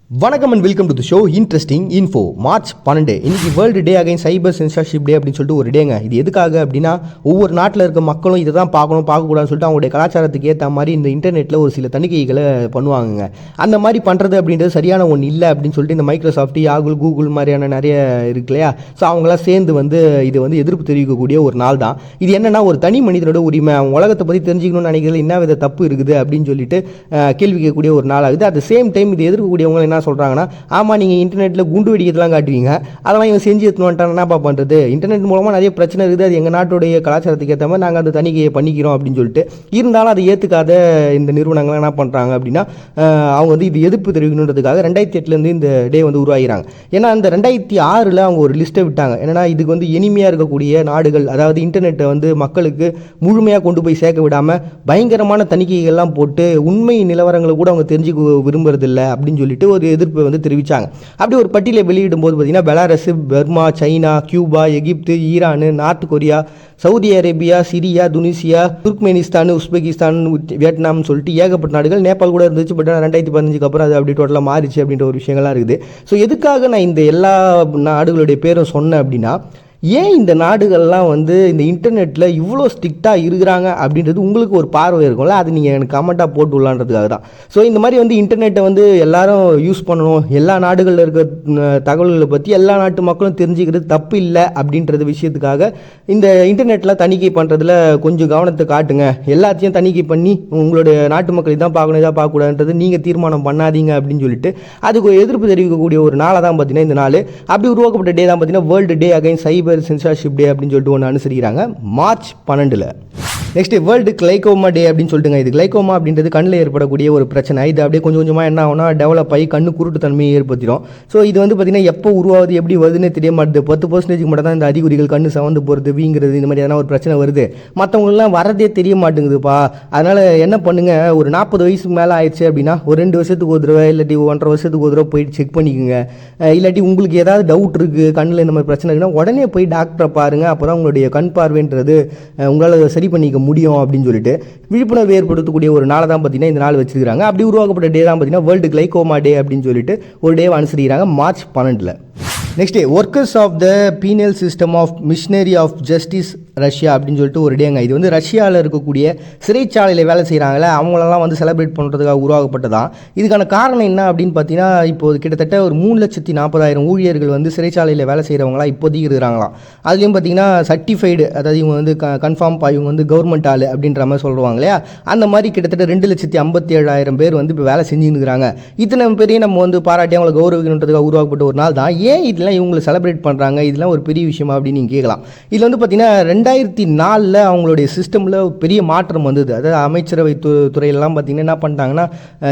வணக்கம் and welcome to the show interesting info. March 12 இன்னைக்கு world day again சைபர் censorship டே அப்படின்னு சொல்லிட்டு ஒரு டேங்க. இது எதுக்காக அப்படின்னா ஒவ்வொரு நாட்டில் இருக்க மக்களும் இதை தான் பார்க்கக்கூடாதுன்னு சொல்லிட்டு அவங்களுடைய கலாச்சாரத்துக்கு ஏற்ற மாதிரி இந்த இன்டர்நெட்டில் ஒரு சில தணிக்கைகளை பண்ணுவாங்க. அந்த மாதிரி பண்ணுறது அப்படின்றது சரியான ஒன்று இல்லை அப்படின்னு சொல்லிட்டு இந்த மைக்ரோசாஃப்ட், யாகுல், கூகுள் மாதிரியான நிறைய இருக்கு இல்லையா. ஸோ அவங்களாம் சேர்ந்து இது எதிர்ப்பு தெரிவிக்கக்கூடிய ஒரு நாள் தான். இது என்னன்னா ஒரு தனி மனிதனோட உரிமை, அவங்க உலகத்தை பற்றி தெரிஞ்சுக்கணும்னு நினைக்கிறது என்ன வித தப்பு இருக்குது அப்படின்னு சொல்லிட்டு கேள்வி கேட்கக்கூடிய ஒரு நாள் ஆகுது. அட் த சேம் டைம் இது எதிர்க்கக்கூடியவங்க என்ன சொல்கிறாங்கன்னா, ஆமாம் நீங்கள் இன்டர்நெட்டில் குண்டு வெடிக்கிறதுலாம் காட்டுவீங்க, அதெல்லாம் இவங்க செஞ்சு எடுத்துன்னு வந்துட்டாங்க, என்னப்பா பண்ணுறது, இன்டர்நெட் மூலமாக நிறைய பிரச்சனை இருக்குது, அது எங்கள் நாட்டுடைய கலாச்சாரத்துக்கு ஏற்ற மாதிரி நாங்கள் அந்த தணிக்கையை பண்ணிக்கிறோம் அப்படின்னு சொல்லிட்டு இருந்தாலும் அதை ஏற்றுக்காத இந்த நிறுவனங்கள்லாம் என்ன பண்ணுறாங்க அப்படின்னா அவங்க இது எதிர்ப்பு தெரிவிக்கணுன்றதுக்காக 2008 இந்த டே உருவாகிறாங்க. ஏன்னா அந்த 2006 அவங்க ஒரு லிஸ்ட்டை விட்டாங்க. என்னன்னா இதுக்கு எளிமையாக இருக்கக்கூடிய நாடுகள், அதாவது இன்டர்நெட்டை மக்களுக்கு முழுமையாக கொண்டு போய் சேர்க்க விடாமல் பயங்கரமான தணிக்கைகள்லாம் போட்டு உண்மை நிலவரங்களை கூட அவங்க தெரிஞ்சுக்க விரும்புறதில்லை அப்படின்னு சொல்லிட்டு ஒரு எதிர்ப்பு தெரிவித்தாங்க. அப்படி ஒரு பட்டியலை வெளியிடும் போது பார்த்தீங்கன்னா Belarus, Burma, China, Cuba, Egypt, Iran, north Korea, Saudi Arabia, Syria, Tunisia, Turkmenistan, Uzbekistan, Vietnam சொல்லிட்டு ஏகப்பட்ட நாடுகள், நேபாள் கூட இருந்துச்சு. பட் 2015 அப்புறம் அது அப்படி டோட்டலாக மாறிச்சு அப்படின்ற ஒரு விஷயங்கள்லாம் இருக்குது. ஸோ எதுக்காக நான் இந்த எல்லா நாடுகளுடைய பேரும் சொன்னேன் அப்படின்னா, ஏன் இந்த நாடுகள்லாம் இந்த இன்டர்நெட்டில் இவ்வளோ ஸ்ட்ரிக்டாக இருக்கிறாங்க அப்படின்றது உங்களுக்கு ஒரு பார்வை இருக்கும்ல, அது நீங்கள் எனக்கு கமெண்ட்டாக போட்டு விடலான்றதுக்காக தான். ஸோ இந்த மாதிரி இன்டர்நெட்டை எல்லாரும் யூஸ் பண்ணணும், எல்லா நாடுகளில் இருக்க தகவல்களை பற்றி எல்லா நாட்டு மக்களும் தெரிஞ்சுக்கிறது தப்பு இல்லை அப்படின்றது விஷயத்துக்காக இந்த இன்டர்நெட்டில் தணிக்கை பண்ணுறதுல கொஞ்சம் கவனத்தை காட்டுங்க. எல்லாத்தையும் தணிக்கை பண்ணி உங்களுடைய நாட்டு மக்கள் இதான் பார்க்கணும், இதாக பார்க்கக்கூடாதுன்றது நீங்கள் தீர்மானம் பண்ணாதீங்க அப்படின்னு சொல்லிட்டு அதுக்கு எதிர்ப்பு தெரிவிக்கக்கூடிய ஒரு நாளை தான் பார்த்தீங்கன்னா இந்த நாள். அப்படி உருவாக்கப்பட்ட டே தான் பார்த்தீங்கன்னா வேர்ல்டு டே அகைன் சைபர் சென்சார்ஷிப் டே அப்படின்னு சொல்லிட்டு ஒன்று அனுசரிக்கிறாங்க மார்ச் 12. நெக்ஸ்ட் வேர்ல்டு கிளைகோமா டே அப்படின்னு சொல்லிட்டுங்க. இது கிளைகோமா அப்படின்றது கண்ணில் ஏற்படக்கூடிய ஒரு பிரச்சனை. இது அப்படியே கொஞ்சம் கொஞ்சமாக என்ன ஆகும்னா டெவலப் ஆகி கண்ணு குருட்டு தன்மையை ஏற்படுத்திடும். ஸோ இது பார்த்தீங்கன்னா எப்போ உருவாகுது, எப்படி வருதுன்னு தெரிய மாட்டேது. 10% மட்டும் தான் இந்த அறிகுறிகள், கண்ணு சவந்து போகிறது, வீங்கிறது, இந்த மாதிரி எதனா ஒரு பிரச்சனை வருது. மற்றவங்களெலாம் வரதே தெரிய மாட்டேங்குதுப்பா. அதனால் என்ன பண்ணுங்க, ஒரு 40 வயசுக்கு மேலே ஆயிடுச்சு அப்படின்னா ஒரு 2 வருஷத்துக்கு ஒரு தடவை இல்லாட்டி 1.5 வருஷத்துக்கு ஒரு தடவை போயிட்டு செக் பண்ணிக்கோங்க. இல்லாட்டி உங்களுக்கு ஏதாவது டவுட் இருக்குது, கண்ணில் இந்த மாதிரி பிரச்சனை இருக்குன்னா உடனே போய் டாக்டரை பாருங்கள். அப்போ தான் உங்களுடைய கண் பார்வைன்றது உங்களால் சரி பண்ணிக்க முடியும் அப்படின்னு சொல்லிட்டு விழிப்புணர்வு ஏற்படுத்தக்கூடிய ஒரு நாளை தான் பார்த்தீங்கன்னா இந்த நாள் வச்சிருக்காங்க. அப்படி உருவாக்கப்பட்ட டே தான் பார்த்தீங்கன்னா வேர்ல்டு கிளைகோமா டே அப்படின்னு சொல்லிட்டு ஒரு டே அனுசரிக்கிறாங்க March 12. Next day workers of the penal system of missionary of justice Russia அப்படின்னு சொல்லிட்டு ஒரு டேங்க. இது ரஷ்யாவில் இருக்கக்கூடிய சிறைச்சாலையில் வேலை செய்கிறாங்களே அவங்களெல்லாம் செலிப்ரேட் பண்ணுறதுக்காக உருவாக்கப்பட்டதான். இதுக்கான காரணம் என்ன அப்படின்னு பார்த்தீங்கன்னா, இப்போது கிட்டத்தட்ட ஒரு 3,40,000 ஊழியர்கள் சிறைச்சாலையில் வேலை செய்கிறவங்களாம் இப்போதைக்கு இருக்கிறாங்களாம். அதுலேயும் பார்த்தீங்கன்னா சர்டிஃபைடு, அதாவது இவங்க கன்ஃபார்ம் இவங்க கவர்மெண்ட் ஆள் அப்படின்ற மாதிரி சொல்லுவாங்க இல்லையா, அந்த மாதிரி கிட்டத்தட்ட 2,57,000 பேர் இப்போ வேலை செஞ்சுன்னு இருக்கிறாங்க. இத்தனை பேரையும் நம்ம பாராட்டி அவங்களை கௌரவிக்கணுன்றதுக்காக உருவாக்கப்பட்ட ஒரு நாள் தான். ஏன் இதெல்லாம் இவங்களை செலிப்ரேட் பண்ணுறாங்க, இதெல்லாம் ஒரு பெரிய விஷயமா அப்படின்னு நீங்கள் கேட்கலாம். இதில் பார்த்தீங்கன்னா 2004 அவங்களுடைய சிஸ்டமில் பெரிய மாற்றம் வந்தது. அதாவது அமைச்சரவை துறையிலலாம் பார்த்தீங்கன்னா என்ன பண்ணிட்டாங்கன்னா,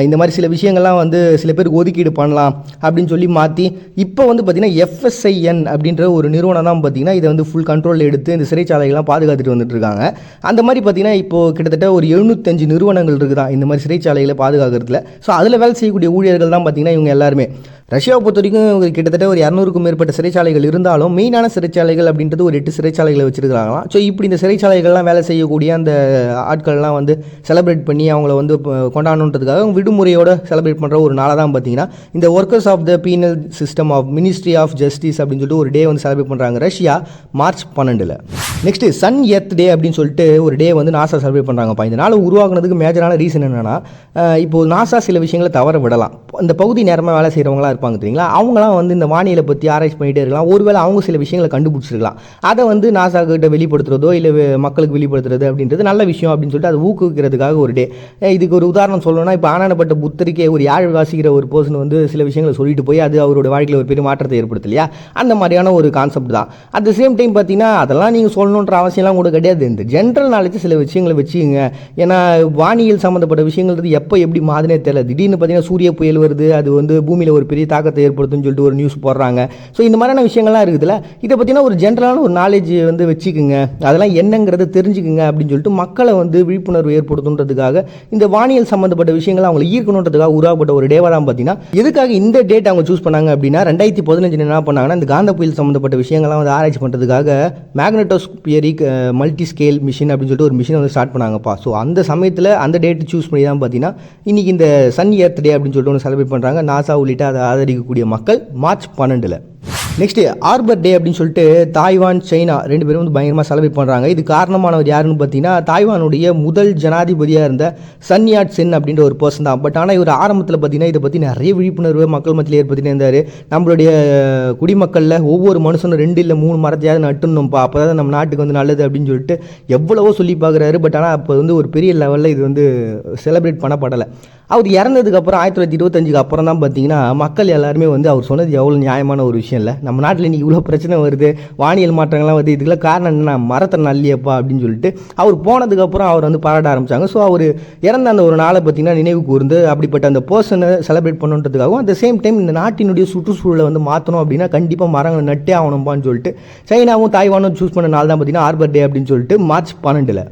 இந்த மாதிரி சில விஷயங்கள்லாம் சில பேருக்கு ஒதுக்கீடு பண்ணலாம் அப்படின்னு சொல்லி மாற்றி இப்போ பார்த்தீங்கன்னா FSIN அப்படின்ற ஒரு நிறுவனம் தான் பார்த்தீங்கன்னா இதை ஃபுல் கண்ட்ரோல் எடுத்து இந்த சிறைச்சாலைகள்லாம் பாதுகாத்துட்டு வந்துட்டு இருக்காங்க. அந்த மாதிரி பார்த்தீங்கன்னா இப்போது கிட்டத்தட்ட ஒரு 75 நிறுவனங்கள் இருக்குதான் இந்த மாதிரி சிறைச்சாலைகளை பாதுகாக்கிறதுல. ஸோ அதில் வேலை செய்யக்கூடிய ஊழியர்கள் தான் பார்த்தீங்கன்னா இவங்க எல்லாருமே. ரஷ்யாவை பொறுத்த வரைக்கும் கிட்டத்தட்ட ஒரு 200க்கும் மேற்பட்ட சிறைச்சாலைகள் இருந்தாலும் மெயினான சிறைச்சாலைகள் அப்படின்றது ஒரு 8 சிறைச்சாலைகளை வச்சிருக்காங்களாம். ஸோ இப்படி இந்த சிறைச்சாலைகள்லாம் வேலை செய்யக்கூடிய அந்த ஆட்கள்லாம் செலிப்ரேட் பண்ணி அவங்கள கொண்டாடணுன்றதுக்காக விடுமுறையோடு செலிப்ரேட் பண்ணுற ஒரு நாளாக தான் பார்த்தீங்கன்னா இந்த workers of the penal system of Ministry of Justice அப்படின்னு சொல்லிட்டு ஒரு டே செலிப்ரேட் பண்ணுறாங்க Russia March 12. Next Sun Earth Day அப்படின்னு சொல்லிட்டு ஒரு டே நாசா செலிப்ரேட் பண்ணுறாங்கப்பா. இந்த நாள் உருவாக்குனதுக்கு மேஜரான ரீசன் என்னென்னா, இப்போது நாசா சில விஷயங்களை தவற விடலாம். இந்த பகுதி நேரமாக வேலை செய்கிறவங்களா இருப்பாங்க தெரியுங்களா, அவங்களாம் இந்த வானிலை பற்றி ஆராய்ச்சி பண்ணிகிட்டே இருக்கலாம். ஒருவேளை அவங்க சில விஷயங்களை கண்டுபிடிச்சிருக்கலாம். அதை நாசா கிட்ட வெளிப்படுத்துறதோ இல்லை மக்களுக்கு வெளிப்படுத்துறது அப்படின்றது நல்ல விஷயம் அப்படின்னு சொல்லிட்டு அதை ஊக்குவிக்கிறதுக்காக ஒரு டே. இதுக்கு ஒரு உதாரணம் சொல்லணும்னா, இப்போ ஆனானப்பட்ட புத்தருக்கே ஒரு யாழ் வாசிக்கிற ஒரு பர்சன் சில விஷயங்களை சொல்லிட்டு போய் அது அவரோட வாழ்க்கையில் ஒரு பெரிய மாற்றத்தை ஏற்படுத்த இல்லையா, அந்த மாதிரியான ஒரு கான்செப்ட் தான். அட் த சேம் டைம் பார்த்தீங்கன்னா அதெல்லாம் நீங்கள் சொல்லணுன்ற அவசியம்லாம் கூட கிடையாது. இந்த ஜென்ரல் நாலேஜ் சில விஷயங்களை வச்சுக்கோங்க. ஏன்னா வானியல் சம்மந்தப்பட்ட விஷயங்கள் எப்போ எப்படி மாதிரினே தெரியல. திடீர்னு பார்த்தீங்கன்னா சூரிய புயல் வருது, அது பூமியில் ஒரு பெரிய தாக்கத்தை ஏற்படுத்தும்னு சொல்லிட்டு ஒரு நியூஸ் போடுறாங்க. ஸோ இந்த மாதிரியான விஷயங்கள்லாம் இருக்குதுல்ல, இதை பற்றினா ஒரு ஜென்ரலான ஒரு நாலேஜ் வந்து வச்சுக்குங்க, அதெல்லாம் என்னங்கிறத தெரிஞ்சுக்குங்க அப்படின்னு சொல்லிட்டு மக்களை வந்து விழிப்புணர்வு ஏற்படுத்துன்றதுக்காக இந்த வானியல் சம்மந்தப்பட்ட விஷயங்களை அவங்களை ஈர்க்கணுன்றதுக்காக உருவாக்கப்பட்ட ஒரு டேவாக தான் பார்த்தீங்கன்னா. எதுக்காக இந்த டேட் அவங்க சூஸ் பண்ணாங்க அப்படின்னா 2015 என்ன பண்ணாங்கன்னா, இந்த காந்த புயல் சம்மந்தப்பட்ட விஷயங்கள்லாம் வந்து ஆராய்ச்சி பண்ணுறதுக்காக மேக்னட்டோஸ்பியரிக் மல்டி ஸ்கேல் மிஷின் அப்படின்னு சொல்லிட்டு ஒரு மிஷினை வந்து ஸ்டார்ட் பண்ணாங்கப்பா. ஸோ அந்த சமயத்தில் அந்த டேட்டு சூஸ் பண்ணி தான் பார்த்தீங்கன்னா இன்றைக்கி இந்த சன் எர்த் டே அப்படின்னு சொல்லிட்டு ஒன்று செலிப்ரேட் பண்ணுறாங்க. நாசா உள்ளிட்ட அதை ஆதரிக்கக்கூடிய மக்கள் மார்ச் 12. நெக்ஸ்ட்டு ஆர்பர் டே அப்படின்னு சொல்லிட்டு தாய்வான் சைனா 2 பேரும் வந்து பயங்கரமாக செலிப்ரேட் பண்ணுறாங்க. இது காரணமானவர் யாருன்னு பார்த்தீங்கன்னா தாய்வானுடைய முதல் ஜனாதிபதியாக இருந்த சன் யாட் சென் அப்படின்ற ஒரு பர்சன் தான். பட் ஆனால் இவர் ஆரம்பத்தில் பார்த்தீங்கன்னா இதை பற்றி நிறைய விழிப்புணர்வு மக்கள் மத்தியில் ஏற்படுத்தினே இருந்தார். நம்மளுடைய குடிமக்களில் ஒவ்வொரு மனுஷனும் 2 இல்லை 3 மரத்தையாவது நட்டுணும்ப்பா, அப்போ தான் நம்ம நாட்டுக்கு வந்து நல்லது அப்படின்னு சொல்லிட்டு எவ்வளவோ சொல்லி பார்க்குறாரு. பட் ஆனால் அப்போ வந்து ஒரு பெரிய லெவலில் இது வந்து செலிப்ரேட் பண்ணப்படலை. அவர் இறந்ததுக்கப்புறம் 1925 அப்புறம் தான் பார்த்தீங்கன்னா மக்கள் எல்லாருமே வந்து அவர் சொன்னது எவ்வளோ நியாயமான ஒரு விஷயம் இல்லை, நம்ம நாட்டில் இன்றைக்கி இவ்வளோ பிரச்சனை வருது, வானியல் மாற்றங்கள்லாம் வருது, இதுக்கெல்லாம் காரணம் என்னன்னா மரத்தை நல்லியப்பா அப்படின்னு சொல்லிட்டு அவர் போனதுக்கப்புறம் அவர் வந்து பாராட்ட ஆரம்பித்தாங்க. ஸோ அவர் இறந்த அந்த ஒரு நாளை பார்த்தீங்கன்னா நினைவு கூர்ந்து அப்படிப்பட்ட அந்த பர்சனை செலிப்ரேட் பண்ணுன்றதுக்காகவும் அட் த சேம் டைம் இந்த நாட்டினுடைய சுற்றுச்சூழலை வந்து மாற்றணும் அப்படின்னா கண்டிப்பாக மரங்களை நட்டே ஆகணும்பான்னு சொல்லிட்டு சைனாவும் தாய்வானும் சூஸ் பண்ண நாள் தான் பார்த்தீங்கன்னா ஆர்பர் டே அப்படின்னு சொல்லிட்டு மார்ச் 12.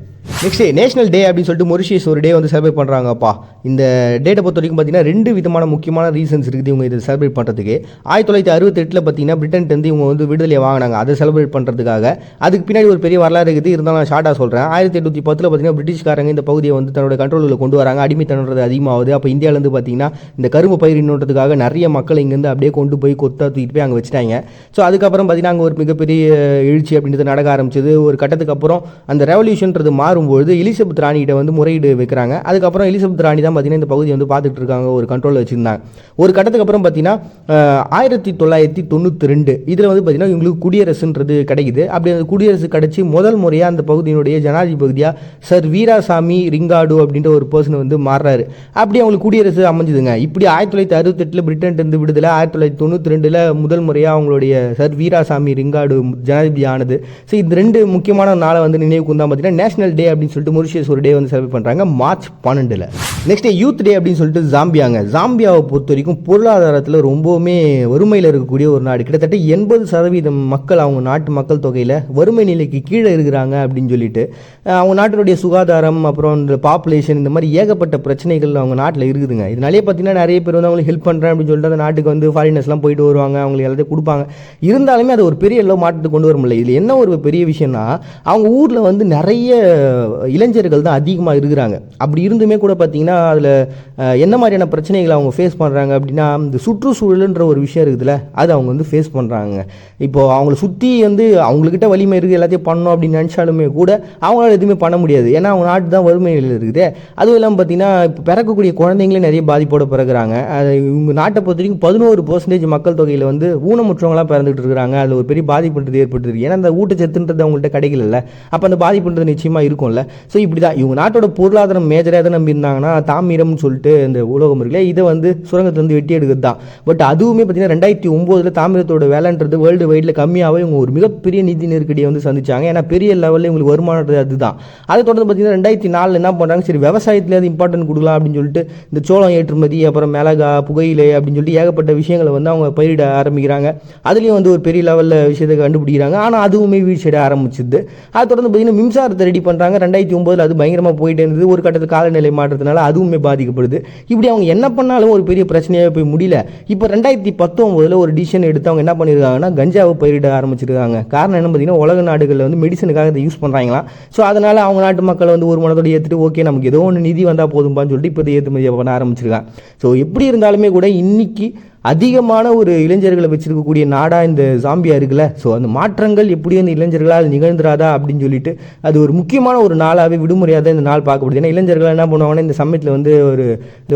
நெக்ஸ்ட் நேஷனல் டே அப்படின்னு சொல்லிட்டு மொரிஷியஸ் ஒரு டே வந்து செலிப்ரேட் பண்ணுறாங்கப்பா. இந்த டேட்டை பொறுத்த வரைக்கும் பார்த்தீங்கன்னா 2 விதமான முக்கியமான ரீசன்ஸ் இருக்குது இவங்க இதை செலிப்ரேட் பண்ணுறதுக்கு. 1968 பார்த்தீங்கன்னா பிரிட்டன்ட்டு இவங்க வந்து விடுதலை வாங்கினாங்க, அதை செலிப்ரேட் பண்ணுறதுக்காக. அதுக்கு பின்னாடி ஒரு பெரிய வரலாறு இருக்குது, இருந்தாலும் நான் ஷார்ட்டாக சொல்கிறேன். 1810 பார்த்தீங்கன்னா பிரிட்டிஷ்காரங்க இந்த பகுதியை வந்து தன்னோட கண்ட்ரோலில் கொண்டு வராங்க, அடிமைத்தனன்றது அதிகமாகுது. அப்போ இந்தியாவிலேருந்து பார்த்தீங்கன்னா இந்த கரும்பு பயிரிடணுன்றதுக்காக நிறைய மக்கள் இங்கேருந்து அப்படியே கொண்டு போய் கொத்தா தூக்கிட்டு போய் அங்கே வச்சுட்டாங்க. ஸோ அதுக்கப்புறம் பார்த்தீங்கன்னா அங்கே ஒரு மிகப்பெரிய எழுச்சி அப்படின்றது நடக்க ஆரம்பிச்சது. ஒரு கட்டத்துக்கு அப்புறம் அந்த ரெவல்யூஷன்றது மாறும்போது எலிசபெத் ராணிகிட்ட வந்து முறையீடு வைக்கிறாங்க. அதுக்கப்புறம் எலிசபெத் ராணி தான் பார்த்தீங்கன்னா இந்த பகுதியை வந்து பார்த்துட்டு இருக்காங்க, ஒரு கண்ட்ரோலில் வச்சுருந்தாங்க. ஒரு கட்டத்துக்கு அப்புறம் பார்த்தீங்கன்னா 1992 இதில் வந்து பார்த்தீங்கன்னா இவங்களுக்கு குடியரசுன்றது கிடைக்குது. அப்படி அந்த குடியரசு கிடைச்சி முதல் முறையாக அந்த பகுதியினுடைய ஜனாதிபதியாக சர் வீராசாமி ரிங்காடு அப்படின்ற ஒரு பர்சன் வந்து மாறுறாரு. அப்படி அவங்களுக்கு குடியரசு அமைஞ்சுதுங்க. இப்படி 1968 பிரிட்டன்ட்டு விடுதலை, 1992 முதல் முறையாக அவங்களுடைய சர் வீராசாமி ரிங்காடு ஜனாதிபதி ஆனது. ஸோ இந்த 2 முக்கியமான நாளை வந்து நினைவுக்கு தான் பார்த்தீங்கன்னா நேஷனல் டே அப்படின்னு சொல்லிட்டு மொரிஷியஸ் ஒரு டே வந்து செலிப்ரேட் பண்ணுறாங்க மார்ச் 12. நெக்ஸ்ட் யூத் டே அப்படின்னு சொல்லிட்டு ஜாம்பியாங்க. ஜாம்பியாவை பொறுத்த வரைக்கும் பொருளாதாரத்தில் ரொம்பவுமே வறுமையில் இருக்கக்கூடிய ஒரு நாடு. கிட்டத்தட்ட 80% மக்கள் அவங்க நாட்டு மக்கள் தொகையில் வறுமை நிலைக்கு கீழே இருக்கிறாங்க அப்படின்னு சொல்லிட்டு அவங்க நாட்டினுடைய சுகாதாரம் அப்புறம் இந்த பாப்புலேஷன் இந்த மாதிரி ஏகப்பட்ட பிரச்சனைகள் அவங்க நாட்டில் இருக்குதுங்க. இதனாலே பார்த்தீங்கன்னா நிறைய பேர் வந்து அவங்களுக்கு ஹெல்ப் பண்ணுறேன் அப்படின்னு சொல்லிட்டு அந்த நாட்டுக்கு வந்து ஃபாரினர்ஸ்லாம் போயிட்டு வருவாங்க, அவங்களுக்கு எல்லாத்தையும் கொடுப்பாங்க. இருந்தாலுமே அது ஒரு பெரிய எல்லாம் மாற்றத்துக்கு கொண்டு வர முடியல. இதில் என்ன ஒரு பெரிய விஷயம்னா அவங்க ஊரில் வந்து நிறைய இளைஞர்கள் தான் அதிகமாக இருக்கிறாங்க. அப்படி இருந்துமே கூட பார்த்தீங்கன்னா அதில் என்ன மாதிரியான பிரச்சனைகளை அவங்க ஃபேஸ் பண்ணுறாங்க அப்படின்னா இந்த சுற்றுச்சூழலுன்ற ஒரு விஷயம் இருக்குதுல்ல, அது அவங்க வந்து ஃபேஸ் பண்ணுறாங்க. இப்போது அவங்கள சுற்றி வந்து அவங்கக்கிட்ட வலிமை இருக்குது, எல்லாத்தையும் பண்ணணும் அப்படின்னு நினச்சாலுமே கூட அவங்களால எதுவுமே பண்ண முடியாது. ஏன்னா அவங்க நாட்டு தான் வறுமையில் இருக்குது. அதுவும் இல்லாமல் பார்த்தீங்கன்னா இப்போ பிறக்கக்கூடிய குழந்தைங்களே நிறைய பாதிப்போடு பிறகுறாங்க. அது இவங்க நாட்டை பொறுத்த வரைக்கும் 11% மக்கள் தொகையில் வந்து ஊனமுற்றவங்களாம் பிறந்துட்டு இருக்கிறாங்க. அதில் ஒரு பெரிய பாதிப்புன்றது ஏற்பட்டுருக்கு. ஏன்னா அந்த ஊட்டச்சத்துன்றது அவங்கள்ட்ட கிடைக்கல, அப்போ அந்த பாதிப்புன்றது நிச்சயமாக இருக்கும்ல. ஸோ இப்படி தான் இவங்க நாட்டோட பொருளாதாரம் மேஜராக எதை நம்பியிருந்தாங்கன்னா தாமிரம்னு சொல்லிட்டு இந்த உலகம் இருக்குல்ல, இதை வந்து சுரங்கத்துலேருந்து வெட்டி எடுக்கிறது தான். பட் அதுவுமே பார்த்தீங்கன்னா 2009 தாமிரத்தோட வேலைன்றது வேர்ல்டு வைடில் கம்மியாகவே இவங்க ஒரு மிகப்பெரிய நிதி நெருக்கடியை வந்து சந்திச்சாங்க. ஏன்னா பெரிய லெவலில் இவங்களுக்கு வருமானது அதுதான். அதை தொடர்ந்து பார்த்தீங்கன்னா 2004 என்ன பண்ணுறாங்க, சரி விவசாயத்தில் அது இம்பார்ட்டன்ட் கொடுக்கலாம் அப்படின்னு சொல்லிட்டு இந்த சோளம் ஏற்றுமதி அப்புறம் மிளகா புகையிலை அப்படின்னு சொல்லிட்டு ஏகப்பட்ட விஷயங்களை வந்து அவங்க பயிரிட ஆரம்பிக்கிறாங்க. அதுலேயும் வந்து ஒரு பெரிய லெவலில் விஷயத்தை கண்டுபிடிக்கிறாங்க. ஆனால் அதுவுமே வீழ்ச்சியடைய ஆரம்பிச்சிது. அதை தொடர்ந்து பார்த்தீங்கன்னா மின்சாரத்தை ரெடி பண்ணுறாங்க. 2009 அது பயங்கரமாக போயிட்டே இருந்தது. ஒரு கட்டத்தில் காலநிலை மாற்றத்தினால அதுவுமே பாதிக்கப்படுது. இப்படி அவங்க என்ன பண்ணாலும் ஒரு பெரிய பிரச்சனையாக போய் முடியல. இப்போ 2019 ஒரு டிசிஷன் எடுத்து அவங்க என்ன பண்ணியிருக்காங்கன்னா கஞ்சாவை பயிரிட ஆரம்பிச்சிருக்காங்க. காரணம் என்ன பார்த்தீங்கன்னா உலக நாடுகளில் வந்து மெடிசனுக்காக அதை யூஸ் பண்ணுறாங்களாம். ஸோ அதனால் அவங்க நாட்டு மக்களை வந்து ஒரு மனதோடு ஏற்றுட்டு ஓகே நமக்கு ஏதோ ஒன்று நிதி வந்தால் போதும்பான்னு சொல்லிட்டு இப்போ ஏற்றுமதி பண்ண ஆரம்பிச்சிருக்காங்க. ஸோ எப்படி இருந்தாலுமே கூட இன்னைக்கு அதிகமான ஒரு இளைஞர்களை வச்சிருக்கக்கூடிய நாடாக இந்த ஜாம்பியா இருக்குல்ல. ஸோ அந்த மாற்றங்கள் எப்படி அந்த இளைஞர்களால் நிகழ்ந்துராதா அப்படின்னு சொல்லிட்டு அது ஒரு முக்கியமான ஒரு நாளாகவே விடுமுறையாக தான் இந்த நாள் பார்க்கப்படுது. ஏன்னா இளைஞர்கள் என்ன பண்ணுவாங்கன்னா இந்த சமயத்தில் வந்து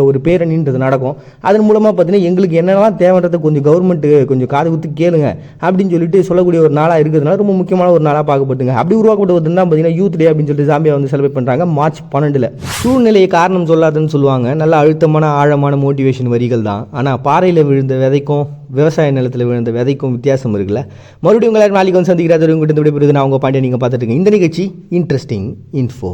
ஒரு பேரணின்றது நடக்கும். அதன் மூலமாக பார்த்தீங்கன்னா எங்களுக்கு என்னெல்லாம் தேவைன்றதை கொஞ்சம் கவர்மெண்ட்டு கொஞ்சம் காது குத்து கேளுங்க அப்படின்னு சொல்லிட்டு சொல்லக்கூடிய ஒரு நாளாக இருக்கிறதுனால ரொம்ப முக்கியமான ஒரு நாளாக பார்க்கப்படுங்க. அப்படி உருவாக்கப்பட்ட ஒரு தான் பார்த்தீங்கன்னா யூத் டே அப்படின்னு சொல்லிட்டு ஜாம்பியா வந்து செலிப்ரேட் பண்ணுறாங்க மார்ச் 12. சூழ்நிலையை காரணம் சொல்லாதுன்னு சொல்லுவாங்க. நல்ல அழுத்தமான ஆழமான மோட்டிவேஷன் வரிகள் தான். ஆனால் பாறையில் விழுந்த விதைக்கும் விவசாய நிலத்தில் விழுந்த விதைக்கும் வித்தியாசம் இருக்குல்ல. மறுபடியும் உங்களை நாளைக்கு வந்து சந்திக்கிறாரு. உங்கள்கிட்ட விடைபெறுது நான் உங்கள் பாண்டியை நீங்கள் பார்த்துட்டு இருக்கீங்க. இந்த நிகழ்ச்சி இன்ட்ரெஸ்டிங் இன்ஃபோ.